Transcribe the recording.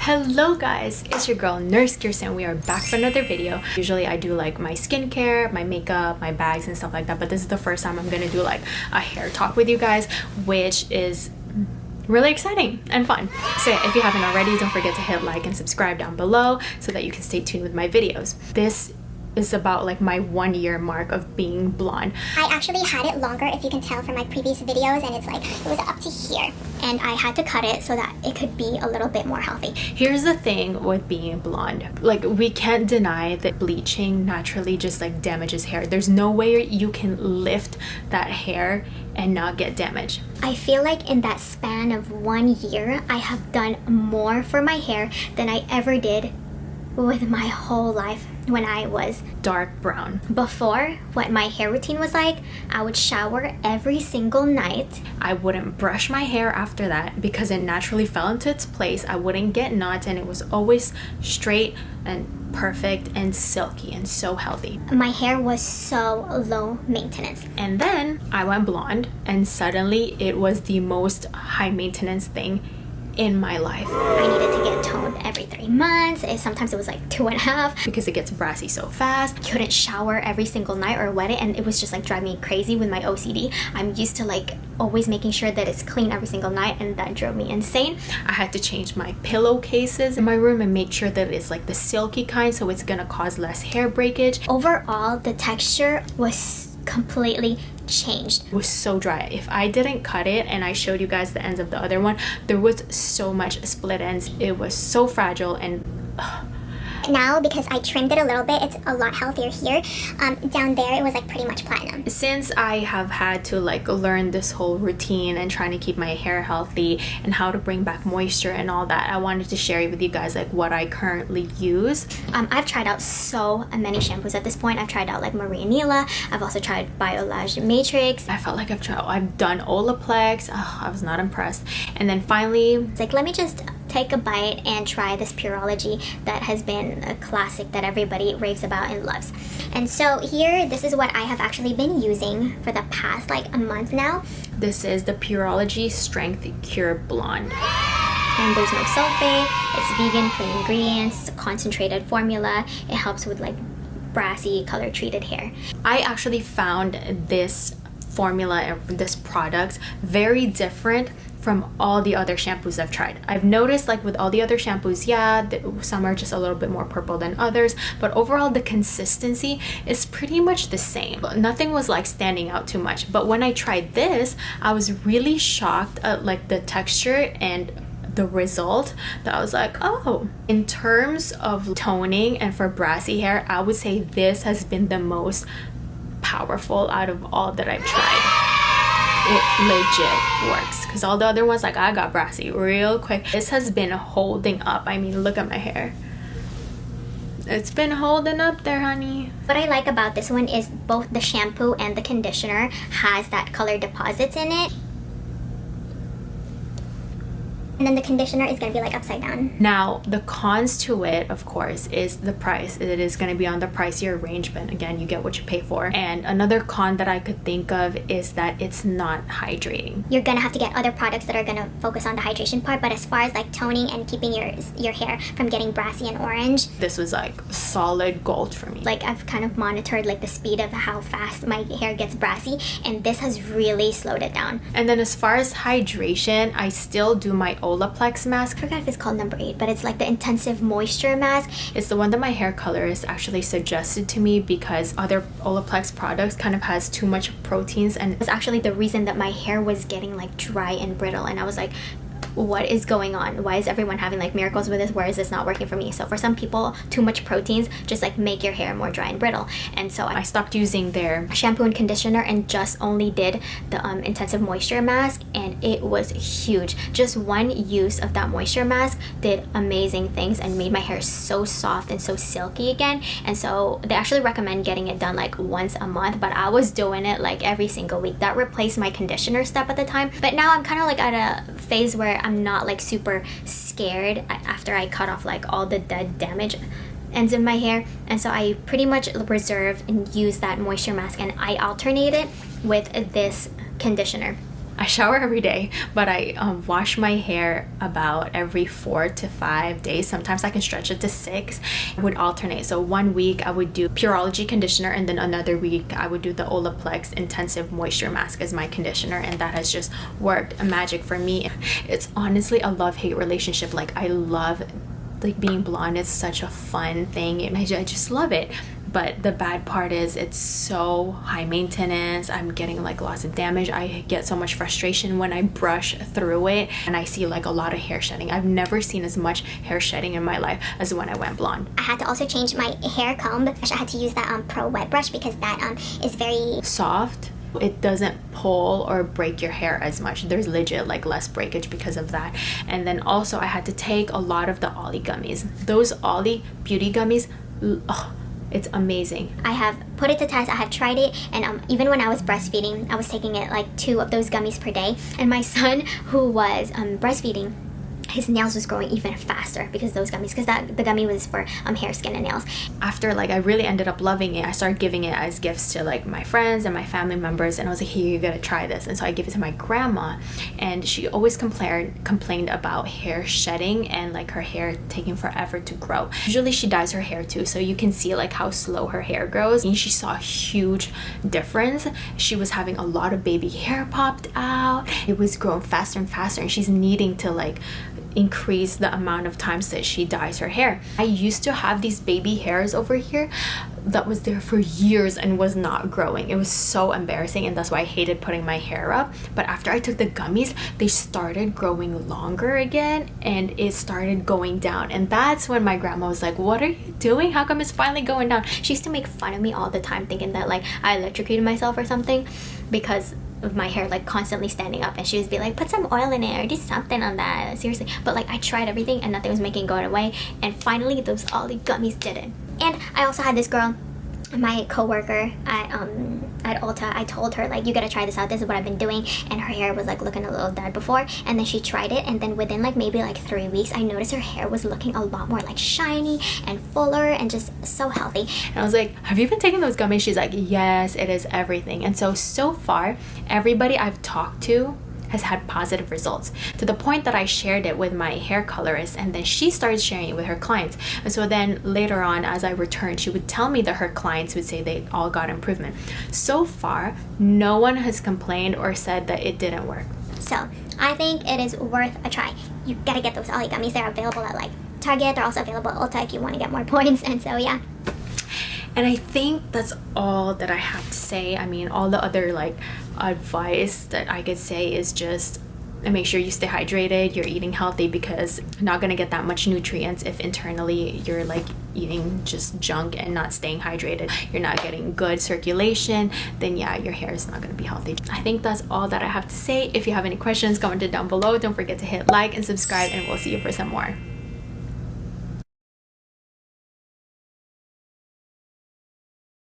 Hello guys, it's your girl Nurse Kirsten. We are back for another video. Usually I do like my skincare, my makeup, my bags and stuff like that, but this is the first time I'm gonna do like a hair talk with you guys, which is really exciting and fun. So yeah, if you haven't already, don't forget to hit like and subscribe down below so that you can stay tuned with my videos. This is about like my 1 year mark of being blonde. I actually had it longer, if you can tell from my previous videos, and it's like it was up to here, and I had to cut it so that it could be a little bit more healthy. Here's the thing with being blonde, like we can't deny that bleaching naturally just like damages hair. There's no way you can lift that hair and not get damaged. I feel like in that span of 1 year, I have done more for my hair than I ever did with my whole life when I was dark brown. Before, what my hair routine was like, I would shower every single night. I wouldn't brush my hair after that because it naturally fell into its place. I wouldn't get knots and it was always straight and perfect and silky and so healthy. My hair was so low maintenance. And then I went blonde and suddenly it was the most high maintenance thing in my life. I needed to get toned every 3 months. Sometimes it was like 2.5 because it gets brassy so fast. Couldn't shower every single night or wet it, and it was just like driving me crazy with my OCD. I'm used to like always making sure that it's clean every single night, and that drove me insane. I had to change my pillowcases in my room and make sure that it's like the silky kind, so it's gonna cause less hair breakage. Overall, the texture was completely changed. It was so dry. If I didn't cut it and I showed you guys the ends of the other one, there was so much split ends. It was so fragile and now, because I trimmed it a little bit, it's a lot healthier here. Down there, it was like pretty much platinum. Since I have had to like learn this whole routine and trying to keep my hair healthy and how to bring back moisture and all that, I wanted to share with you guys like what I currently use. I've tried out so many shampoos at this point. I've tried out like Maria Nila. I've also tried balayage Matrix. I felt like I've done Olaplex. I was not impressed. And then finally, it's like, let me just take a bite and try this Pureology that has been a classic that everybody raves about and loves. And so here, this is what I have actually been using for the past like a month now. This is the Pureology Strength Cure Blonde. And there's no sulfate, it's vegan, clean ingredients, it's a concentrated formula. It helps with like brassy, color treated hair. I actually found this formula and this product very different from all the other shampoos I've tried. I've noticed like with all the other shampoos, yeah, some are just a little bit more purple than others, but overall the consistency is pretty much the same. Nothing was like standing out too much. But when I tried this, I was really shocked at like the texture and the result, that I was like, oh. In terms of toning and for brassy hair, I would say this has been the most powerful out of all that I've tried. It legit works, because all the other ones, like, I got brassy real quick. This has been holding up. I mean, look at my hair. It's been holding up there, honey. What I like about this one is both the shampoo and the conditioner has that color deposits in it. And then the conditioner is going to be like upside down. Now, the cons to it, of course, is the price. It is going to be on the pricier range, but again, you get what you pay for. And another con that I could think of is that it's not hydrating. You're going to have to get other products that are going to focus on the hydration part, but as far as like toning and keeping your hair from getting brassy and orange, this was like solid gold for me. Like, I've kind of monitored like the speed of how fast my hair gets brassy, and this has really slowed it down. And then as far as hydration, I still do my Olaplex mask. I forgot if it's called number 8, but it's like the intensive moisture mask. It's the one that my hair colorist actually suggested to me because other Olaplex products kind of has too much proteins, and it's actually the reason that my hair was getting like dry and brittle, and I was like, what is going on? Why is everyone having like miracles with this? Where is this not working for me? So for some people, too much proteins just like make your hair more dry and brittle. And so I stopped using their shampoo and conditioner and just only did the intensive moisture mask, and it was huge. Just one use of that moisture mask did amazing things and made my hair so soft and so silky again. And so they actually recommend getting it done like once a month, but I was doing it like every single week. That replaced my conditioner step at the time. But now I'm kind of like at a phase where I'm not like super scared after I cut off like all the dead damage ends in my hair, and so I pretty much reserve and use that moisture mask, and I alternate it with this conditioner. I shower every day, but I wash my hair about every 4 to 5 days. Sometimes I can stretch it to 6. I would alternate. So one week I would do Pureology conditioner, and then another week I would do the Olaplex Intensive Moisture Mask as my conditioner, and that has just worked magic for me. It's honestly a love-hate relationship. Like, I love like being blonde. It's such a fun thing, and I just love it. But the bad part is it's so high maintenance. I'm getting like lots of damage. I get so much frustration when I brush through it, and I see like a lot of hair shedding. I've never seen as much hair shedding in my life as when I went blonde. I had to also change my hair comb. I had to use that pro wet brush because that is very soft. It doesn't pull or break your hair as much. There's legit like less breakage because of that. And then also I had to take a lot of the Ollie gummies. Those Ollie beauty gummies, oh, it's amazing. I have put it to test. I have tried it, and even when I was breastfeeding, I was taking it like 2 of those gummies per day. And my son, who was breastfeeding, his nails was growing even faster because of those gummies, because the gummy was for hair, skin, and nails. After like I really ended up loving it, I started giving it as gifts to like my friends and my family members, and I was like, hey, you gotta try this. And so I gave it to my grandma, and she always complained about hair shedding and like her hair taking forever to grow. Usually she dyes her hair too, so you can see like how slow her hair grows, and she saw a huge difference. She was having a lot of baby hair popped out. It was growing faster and faster, and she's needing to like increase the amount of times that she dyes her hair. I used to have these baby hairs over here that was there for years and was not growing. It was so embarrassing, and that's why I hated putting my hair up. But after I took the gummies, they started growing longer again, and it started going down. And that's when my grandma was like, what are you doing? How come it's finally going down? She used to make fun of me all the time, thinking that like I electrocuted myself or something because of my hair like constantly standing up, and she would be like, put some oil in it or do something on that, seriously. But like I tried everything and nothing was making it go away, and finally those Ollie gummies did it. And I also had this girl, my coworker at Ulta. I told her like, you gotta try this out, this is what I've been doing, and her hair was like looking a little dead before, and then she tried it, and then within like maybe like 3 weeks I noticed her hair was looking a lot more like shiny and fuller and just so healthy. And I was like, have you been taking those gummies? She's like, yes, it is everything. And so far everybody I've talked to has had positive results, to the point that I shared it with my hair colorist, and then she started sharing it with her clients. And so then later on, as I returned, she would tell me that her clients would say they all got improvement. So far, no one has complained or said that it didn't work. So I think it is worth a try. You gotta get those Ollie gummies. They're available at like Target. They're also available at Ulta if you want to get more points. And so yeah. And I think that's all that I have to say. I mean, all the other like advice that I could say is just make sure you stay hydrated, you're eating healthy, because you're not going to get that much nutrients if internally you're like eating just junk and not staying hydrated. You're not getting good circulation, then yeah, your hair is not going to be healthy. I think that's all that I have to say. If you have any questions, comment it down below. Don't forget to hit like and subscribe, and we'll see you for some more.